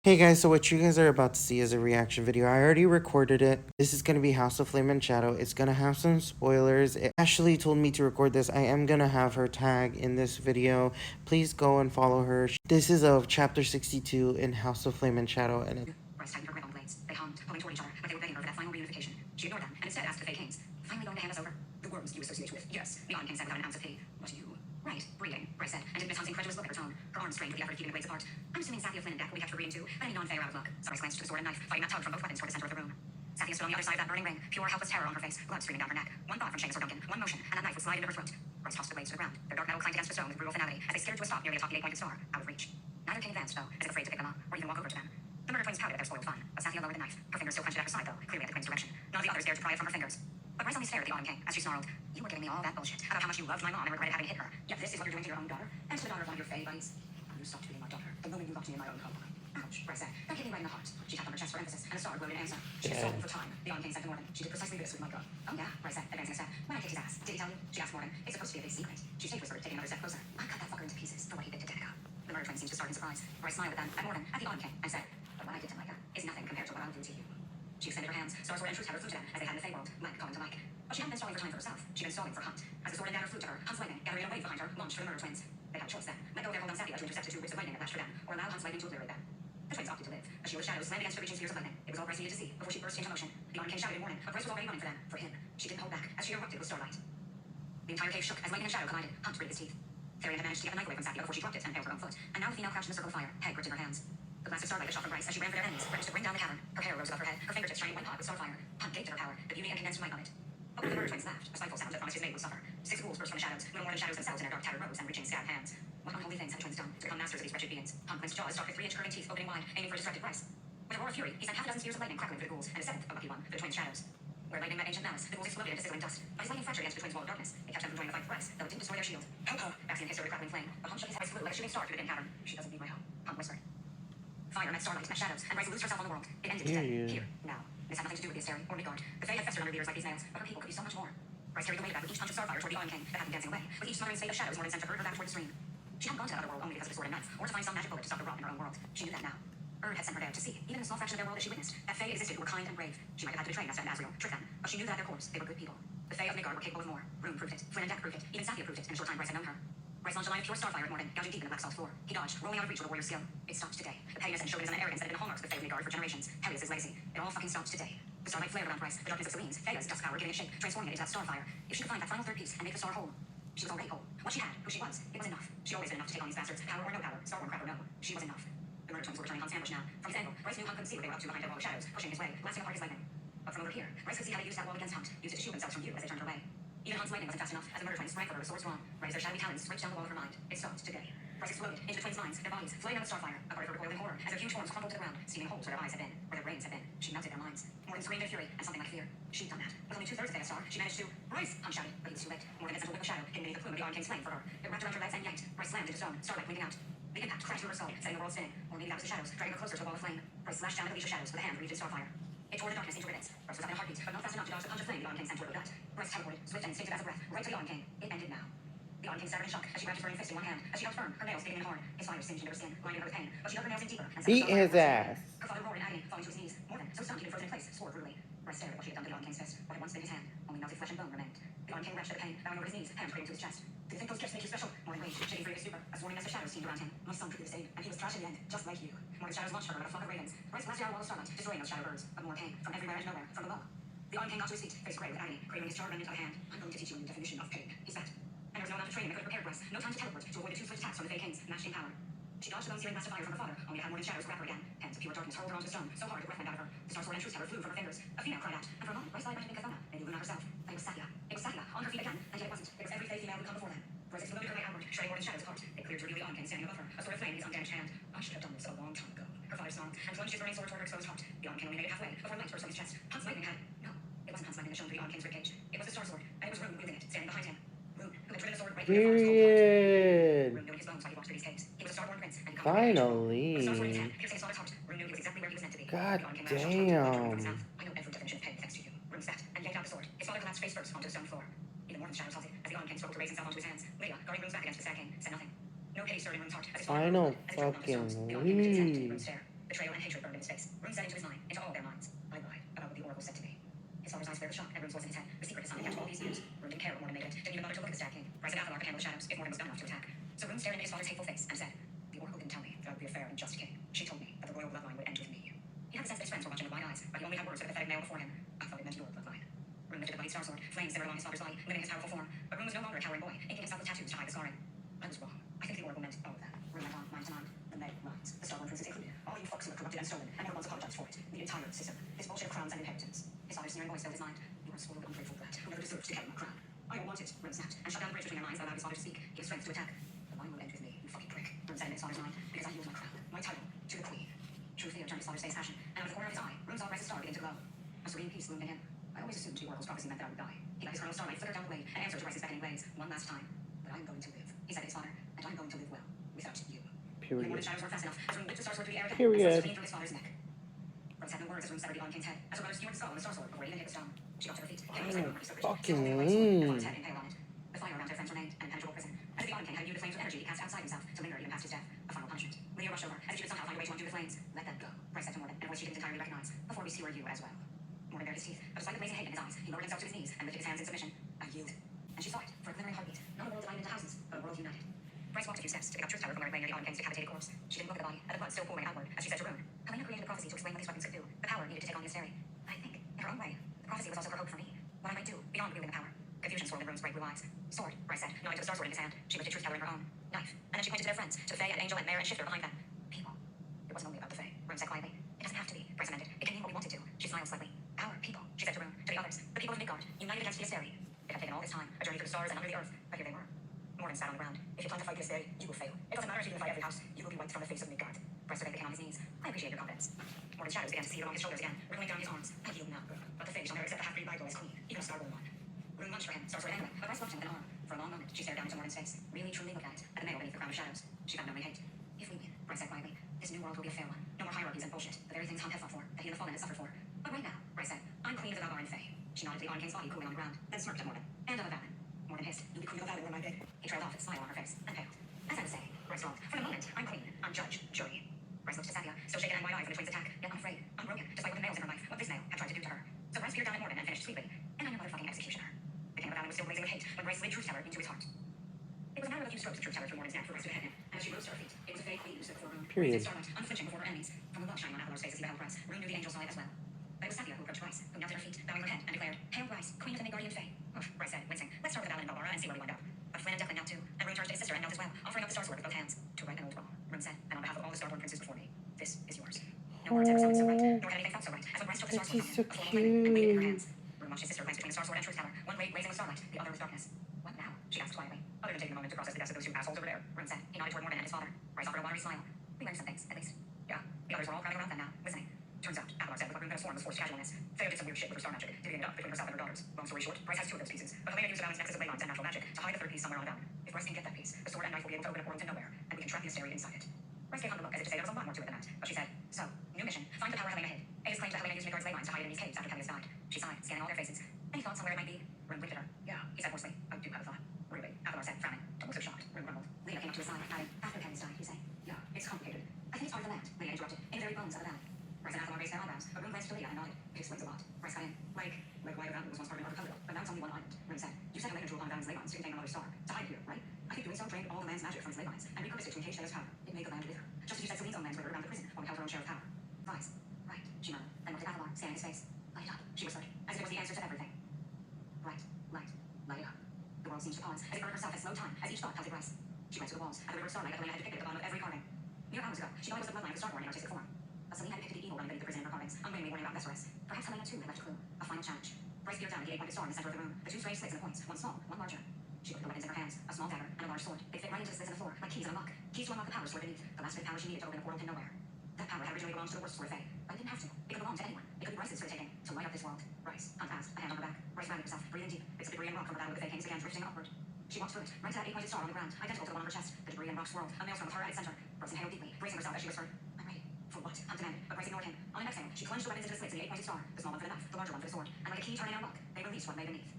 Hey guys, so what you guys are about to see is a reaction video. I already recorded it. This is gonna be House of Flame and Shadow. It's gonna have some spoilers. Ashley told me to record this. I am gonna have her tag in this video. Please go and follow her. This is of chapter 62 in House of Flame and Shadow, and Bryce tightened her grip on the blades. They hummed, pulling toward each other, like they were begging her for that final reunification. She ignored them and instead asked the fake Kings, "Finally going to hand us over?" "The worms you associate with, yes," the Iron King said without an ounce of pity. "But you?" "Right, breeding," Bryce said, and didn't miss Hunt's incredulous look at her tone. Her arms strained with the effort of keeping the blades apart. "I'm assuming Sathia, Flynn, and Deck will be kept for breeding too, but any non-fae are out of luck." So Bryce glanced to the sword and knife, fighting that tug from both weapons toward the center of the room. Sathia stood on the other side of that burning ring, pure helpless terror on her face, blood streaming down her neck. One thought from Seamus or Duncan, one motion, and that knife would slide into her throat. Bryce tossed the blades to the ground. Their dark metal clanked against the stone with brutal finality as they skittered to a stop nearly atop the eight-pointed star, out of reach. Neither king advanced, though, as if afraid to pick them up, or even walk over to them. The murder twins pouted at their spoiled fun, but Sathia lowered the knife. Her fingers still clenched at her side, though, clearly at the queen's direction. None of the others dared to pry it from her fingers. But Bryce only stared at the Autumn King as she snarled, "You were giving me all that bullshit about how much you loved my mom and regretted having hit her. Yet this is what you're doing to your own daughter, and to the daughter of one of your fae buddies. You stopped being my daughter the moment you got me in my own home." "Ouch," Bryce said. "That hit me right in the heart." She tapped on her chest for emphasis, and a star glowed in answer. "She was solving for time," the Autumn King said to Morgan. "She did precisely this with my gun." "Oh yeah," Bryce said, advancing a step. "When I kicked his ass, did he tell you?" She asked Morgan. "It's supposed to be a big secret." She stage whispered, taking another step closer. "I cut that fucker into pieces for what he did to Denica." The murder twin seemed to start in surprise. Bryce smiled at them, at Morgan, at the Autumn King, and said, "But what I did to Micah is nothing compared to what I'll do to you." She extended her hands. Star Sword and Truth Hammer flew to them as they had in the Fey world, Mike calling to Mike. But she hadn't been stalling for time for herself. She'd been stalling for Hunt. As the sword and dagger flew to her, Hunt's lightning, gathering in a wave behind her, launched for the murder twins. They had a choice then. Let go of their hold on Sathia to intercept the two whips of lightning that lashed for them, or allow Hunt's lightning to obliterate them. The twins opted to live. A shield of shadows slammed against her reaching spears of lightning. It was all Bryce needed to see before she burst into motion. The Autumn King shouted in warning, but Bryce was already running for them, for him. She didn't hold back as she erupted with starlight. The entire cave shook as lightning and shadow collided. Hunt gritted his teeth. Therian had managed to get the knife away from Sathia before she dropped it and impaled her own foot, and now the female crouched in a circle of fire, head gripped in her hands. The blast of starlight that shot from Bryce as she ran for their enemies threatened to bring down the cavern. Her hair rose above her head, her fingertips shining white hot with starfire. Hunt gaped at her power, the beauty and condensed light of it. But when the murder twins laughed, a spiteful sound that promised his mate would suffer. Six ghouls burst from the shadows, little more than shadows themselves in their dark tattered robes and reaching scabbed hands. What unholy things had the twins done to become masters of these wretched beings? Hunt clenched jaws, struck with 3-inch curving teeth opening wide, aiming for a distracted Bryce. With a roar of fury, he sent half a dozen spears of lightning crackling for the ghouls, and a seventh, a lucky one, for the twins' shadows. Where lightning met ancient malice, the ghouls exploded into sizzling dust. But his lightning fractured against the twins' wall of darkness. It kept them from joining the fight with Bryce, though it didn't destroy their shield. "Help her!" Baxian hissed over the crackling flame, but Hunt shook his head. Bryce flew like a shooting star through the dim cavern. "She doesn't need my help," Hunt whispered. Fire met starlight, met shadows, and Bryce loosed herself on the world. It ended today, here, now. This had nothing to do with the Asteri or Midgard. The Fae had festered under leaders like these nails, but her people could be so much more. Bryce carried the weight of that with each punch of starfire toward the Autumn King that had been dancing away. With each smothering spate of shadows, Morgan sent to hurl her back toward the stream. She hadn't gone to that other world only because of the sword and knife, or to find some magic bullet to stop the rot in her own world. She knew that now. Erd had sent her there to see, even in the small fraction of their world that she witnessed, that Fae existed who were kind and brave. She might have had to betray Nesta and Asriel, trick them, but she knew that at their cores, they were good people. The Fae of Midgard were capable of more. Rune proved it. Flynn and Deck proved it. Even Sathia proved it in the short time Bryce had known her. Bryce launched a line of pure starfire at Morgan, gouging deep in the black salt floor. He dodged, rolling out of reach with a warrior's skill. It stopped today. The pettiness and chauvinism and arrogance that had been the hallmarks of the Fae of Midgard for generations. Helios' legacy. It all fucking stopped today. The starlight flared around Bryce, the darkness of Selene's, Thea's dusk power giving it shape, transforming it into that starfire. If she could find that final third piece and make the star whole. She was already whole. What she had, who she was, it was enough. She'd always been enough to take on these bastards, power or no power, Starborn crap or no. She was enough. The murder twins were returning Hunt's ambush now. From his angle, Bryce knew Hunt couldn't see what they were up to behind their wall of shadows, pushing his way, blasting apart his lightning. But from over here, Bryce could see how they used that wall against Hunt, used it to shield themselves from view as they turned her way. Even Hunt's lightning wasn't fast enough, as the murder twins sprang for her with swords drawn, right as their shadowy talons reached down the wall of her mind. It stopped today. Bryce exploded into the twins' minds, their bodies floating out of starfire, a part of her recoiling horror, as their huge forms crumpled to the ground, steaming holes where their eyes had been, where their brains had been. She melted their minds. Morgan screamed in fury, and something like fear. She'd done that. With only 2/3 of Thea's star, she managed to. "Bryce!" Hunt shouted, but he was too late. Morgan had sent a whip of shadow, hidden beneath the plume of the Autumn King's flame for her. It wrapped around her legs and yanked. Bryce slammed into stone, starlight winking out. The impact crashed through her skull, setting the world spinning. Or maybe that was the shadows, dragging her closer to the wall of flame. Bryce slashed down at the leash of shadows with a hand reached in starfire. It tore the darkness into ribbons. Bryce was up in a heartbeat, but not fast enough to dodge the punch of flame the Autumn King sent toward her gut. Bryce teleported, swift and instinctive as a breath, right to the Autumn King. It ended now. The Autumn King staggered in shock as she grabbed his burning fist in one hand. As she held firm, her nails digging in hard. His fire singed into her skin, blinding her with pain. But she dug her nails in deeper and set beat the starfire his across her. ass. Her father roared in agony, falling to his knees. Morgan, so stunned he'd been frozen in place, swore brutally. Bryce stared at what she had done to the Autumn King's fist, what had once been his hand. Only melted flesh and bone remained. The Autumn King wretched at the pain, bowing over his knees, hands cradled to his chest. "Do you think those gifts make you special?" Morgan raged, shaking free of his stupor. A swarming nest of shadows seemed around him. "My son could be the same, and he was trash in the end, just like you." Morgan's shadows launched her like a flock of ravens. Bryce blasted out a wall of starlight, destroying those shadow birds. But more came, from everywhere and nowhere, from below. The Autumn King got to his feet, face gray with agony, cradling his charred remnant of a hand. "I'm going to teach you a new definition of pain," he spat. And there was no amount of training that could have prepared Bryce, no time to teleport to avoid the two swift attacks from the Fae Kings, matched in power. She dodged the bone-searing blast of fire from her father, only to have Morgan's shadows grab her again. Hands of pure darkness hurled her onto the stone, so hard the breath went out of her. The star sword and truth tower flew from her fingers. A female cried out, and for a moment Bryce thought it might have been Cathona, maybe Luna herself. But it was Sathia. It was Sathia, on her feet again, and yet it wasn't. It was every Fae female who'd come before them. Bryce exploded her way outward, shredding Morgan's shadows apart. It cleared to reveal the Autumn King standing above her, a sword of flame in his undamaged hand. "I should have done this a long time ago," her father snarled, and plunged his burning sword toward her exposed heart. The Autumn King only made it halfway, before light burst from his chest. Hunt's lightning had. No, it wasn't Hunt's lightning that shone through the Autumn King's ribcage. It was the star sword, and it was Rune wielding it, standing behind him. Rune, who had driven the sword right through the father's cold heart. Period. Rune knew in his bones why he walked through these caves. He was a starborn prince, and he Finally. with the star sword in his hand, piercing his father's heart. Rune knew he was exactly where he was meant to be. God The Autumn King lashed out, from his damn. mouth. "I know every definition of pain thanks to you," Rune spat, and yanked out the sword. His father collapsed face first onto the stone floor. Even Morgan's shadows halted, as the Autumn King struggled to raise himself onto his hands. Lydia, guarding Rune's back against the Sad King, said nothing. No pity stirred in Rune's heart as his father Final as it drove him onto the stones. The fucking Autumn King lifted his head to meet leave. Rune's stare. Betrayal and hatred burned in his face. Rune said into his mind, into all their minds. I lied about what the oracle said to me. His father's eyes flared with shock, and Rune's voice in his head. The secret his son had kept all these years. Rune didn't care what Morgan made of it. Didn't even bother to look at the Stag King. Bryce and Athalar could handle the shadows if Morgan was dumb enough to attack. So Rune stared into his father's hateful face and said, the oracle didn't tell me that I would be a fair and just king. She told me that the royal bloodline would end with me. He had the sense that his friends were watching with wide eyes, but he only had words of a pathetic male before him. I thought it meant your bloodline. Rune lifted the bloody star sword, flames simmered along his father's body, limiting his powerful form. But Rune was no longer a cowering boy, inking himself with tattoos to hide the scarring. I was wrong. I think the oracle meant all of that. Rune went on, mind to mind. The Meg lines. The Starborn princes included. All you fucks who were corrupted and stolen, and never once apologized for it. The entire system. His bullshit of crowns and inheritance. His father's sneering voice filled his mind. You are a spoiled, ungrateful brat who never deserves to carry my crown. I don't want it, Rune snapped, and shut down the bridge between their minds that allowed his father to speak. He was strength to attack. The line will end with me, you fucking prick, Rune said in his father's mind, because I yield my crown, my title, to the queen. True fear turned his father's face ashen, and out of the corner of his eye, Rune saw Bryce's star begin to glow. A serene peace loomed in him. I always assumed the oracle's prophecy meant that I would die. He let his kernel of starlight flicker down the blade and answered to Bryce's beckoning blaze one last time. But I am going to live, he said to his father, and I am going to live well, without you. Period. The morning shadows weren't fast enough, as Rune whipped the star sword through the air again, and thrust it clean through his father's neck. Bryce had no words as Rune severed the Iron King's head, as her brother skewered the skull and the star sword before it even hit the stone. She got to her feet, carrying the sword fucking her mean. head impaled on it. The fire around her friends remained an impenetrable prison, as if the Iron King had viewed the flames of energy he cast outside himself to linger even past his death, a final punishment. Lydia rushed over, as if she would somehow find a way to undo the flames. Let them go, Bryce said to Morgan, in a voice she didn't entirely recognize. Before we sewer you as well. Morgan bared his teeth, but despite the blazing hate in his eyes, he lowered himself to his knees and lifted his hands in submission. I yield. And she saw it, for a glimmering heartbeat. Not a world divided into houses, but a world united. Bryce walked a few steps to pick up Truth Tower from where it lay near the Iron King's decapitated corpse. She didn't look at the body, and the blood still pooling outward, as she said to Rune. Helena created a prophecy to explain what these weapons could do. The power needed to take on the Asteri. I think, in her own way, the prophecy was also her hope for me. What I might do, beyond wielding the power. Confusion swirled in Rune's bright blue eyes. Sword, Bryce said, nodding to the star sword in his hand. She lifted Truth Tower in her own. Knife. And then she pointed to their friends, to the Fae and Angel and Mare and Shifter behind them. People. It wasn't only about the Fae, Rune said quietly. It doesn't have to be, Bryce amended. It can mean what we want it to. She smiled slightly. Our people, she said to Rune, to the others, the people of Midgard, united against the Asteri. It had taken all this time, a journey through the stars and under the earth, but here they were. Morgan sat on the ground. If you plan to fight the Asteri, you will fail. It doesn't matter if you can fight every house, you will be wiped from the face of Midgard. Bryce surveyed the king on his knees. I appreciate your confidence. Morgan's shadows began to see along his shoulders again, wriggling down his arms. I yield now, but the Fae shall never accept a half-breed Bible as queen, even a Starborn one. Rune lunged for him, star sword anyway, but Bryce loved him with an arm. For a long moment, she stared down into Morgan's face. Really, truly looked at it, at the male beneath the crown of shadows. She found no hate. If we win, Bryce said quietly, this new world will be a fair one. No more hierarchies and bullshit. The very things Han had fought for, that he and the Fallen had suffered for. But right now, Bryce said, I'm queen of the Valbar and Fae. She nodded to the Iron King's body cooling on the ground, then smirked at Morgan. And of a Valen. Morgan hissed, you'll be queen of the Valen when I bid. He trailed off with a smile on her face, and paled. As I was saying, Bryce drawled, for the moment, I'm queen, I'm judge, jury. Bryce looked to Sathia, still shaken and wide-eyed from the twins' attack, yet unafraid, unbroken, despite what the males in her life, what this male had tried to do to her. So Bryce peered down at Morgan and finished sweetly, and I'm your motherfucking executioner. The king of Valen was still blazing with hate when Bryce slid Truth Tower into his heart. It was a matter of a few strokes of Truth Tower through Morgan's neck for Bryce to hit him, and as she rose to her feet, it was a Fae queen who stood before Rune. Period. Starlight, unflinching before her enemies, from the love shining on Athalar's face as he beheld Bryce, Rune knew the angel saw it as well. But it was Sathia who approached Bryce, who knelt at her feet, bowing her head, and declared, Hail Bryce, queen of the Midgardian Fae. Oof, Bryce said, wincing. Let's start with the Valen and Balbara and see where we wind up. But Flynn and Declan knelt too, and Rune turned to his sister and knelt as well, offering up the star sword with both hands. To right an old wrong, Rune said, and on behalf of all the Starborn princes before me, this is yours. No words ever sounded so right, nor had anything felt so right, as when Bryce took the star sword from him, so a full flame, and waited in her cute. hands. Rune watched his sister glance between the star sword and Truth Tower, one blade blazing with starlight, the other with darkness. What now? She asked quietly. Other than taking a moment to process the deaths of those two assholes over there, Rune said. He nodded toward Morgan and his father. Bryce offered a watery smile. We learned some things, at least. Yeah, the others were all crowding around them now, listening. Turns out, Athalar said with what Rune could have sworn was forced casualness. Theo did some weird shit with her star magic, divvying it up between herself and her daughters. Long story short, Bryce has two of those pieces, but Helena used Valen's nexus of ley lines and natural magic to hide the third piece somewhere on the Valen. If Bryce can get that piece, the sword and knife will be able to open a portal to nowhere, and we can trap the Asteri inside it. Bryce gave Han a look as if to say there was a lot more to it than that, but she said, so, new mission, find the power Helena hid. A's claimed that Helena used Midgard's ley lines to hide in these caves after Peleus died. She sighed, scanning all their faces. Any thoughts on where it might be? Rune blinked at her. Yeah, he said hoarsely, I do have a thought. Really? Athalar said, frowning. Don't look so shocked. Rune grumbled. Lena came up to his side, adding, after Peleus died, you say? Yeah, it's complicated. I think it's part of the land, Lena interrupted, in the very bones of the valley. Bryce and Athalar raised their eyebrows, but Rune glanced to Lydia and nodded. It explains a lot. Bryce got in. Like why the valley was once part of another covenant, but now it's only one island. Rune said, you said Helena drew upon Valen's ley lines to contain another star, to hide here, right? I think doing so drained all the land's magic from its ley lines, and repurposed it to encage Thea's power. It made the land with her. Just as you said Celine's own lands were around the prison, while we held her own share of power. Lies. Right, she murmured, then looked at Athalar, scanning his face. Light it up, she whispered, as if it was the answer to everything. Bright, light, light it up. The world seemed to pause, as if Earth herself had slowed time, as each thought pelted Bryce. She went to the walls, and the river of starlight that Helena had depicted at the bottom of every carving. Mere hours ago, she thought it was the bloodline of the Starborn in artistic form. But Celine had depicted the evil running beneath the prison in her carvings, unwittingly warning about Vesperus. Perhaps Helena too had left a clue, a final challenge. Bryce peered down at the eight-pointed star in the center of the room, the two strange slits and the points, one small, one larger. She looked at the weapons in her hands, a small dagger and a large sword. They fit right into the slits in the floor, like keys in a lock. Keys to unlock the power stored beneath, the last bit of power she needed to open a portal to nowhere. That power had originally belonged to the worst sort of Fae, but it didn't have to. It could belong to anyone. It could be Bryce's for the taking, to light up this world. Bryce, unfast, a hand on her back. Bryce rallied herself, breathing deep. Bits of debris and rock from the battle with the Fae Kings began drifting upward. She walked through it, right to that eight-pointed star on the ground, identical to the one on her chest. The debris and rock swirled, a maelstrom with her at its center. Bryce inhaled deeply, bracing herself as she whispered, I'm ready. For what? Hunt demanded, but Bryce ignored him. On an exhale, she plunged the weapons into the slits in the eight-pointed star, the small one for the knife, the larger one for the sword, and like a key turning in a lock, they released what lay beneath.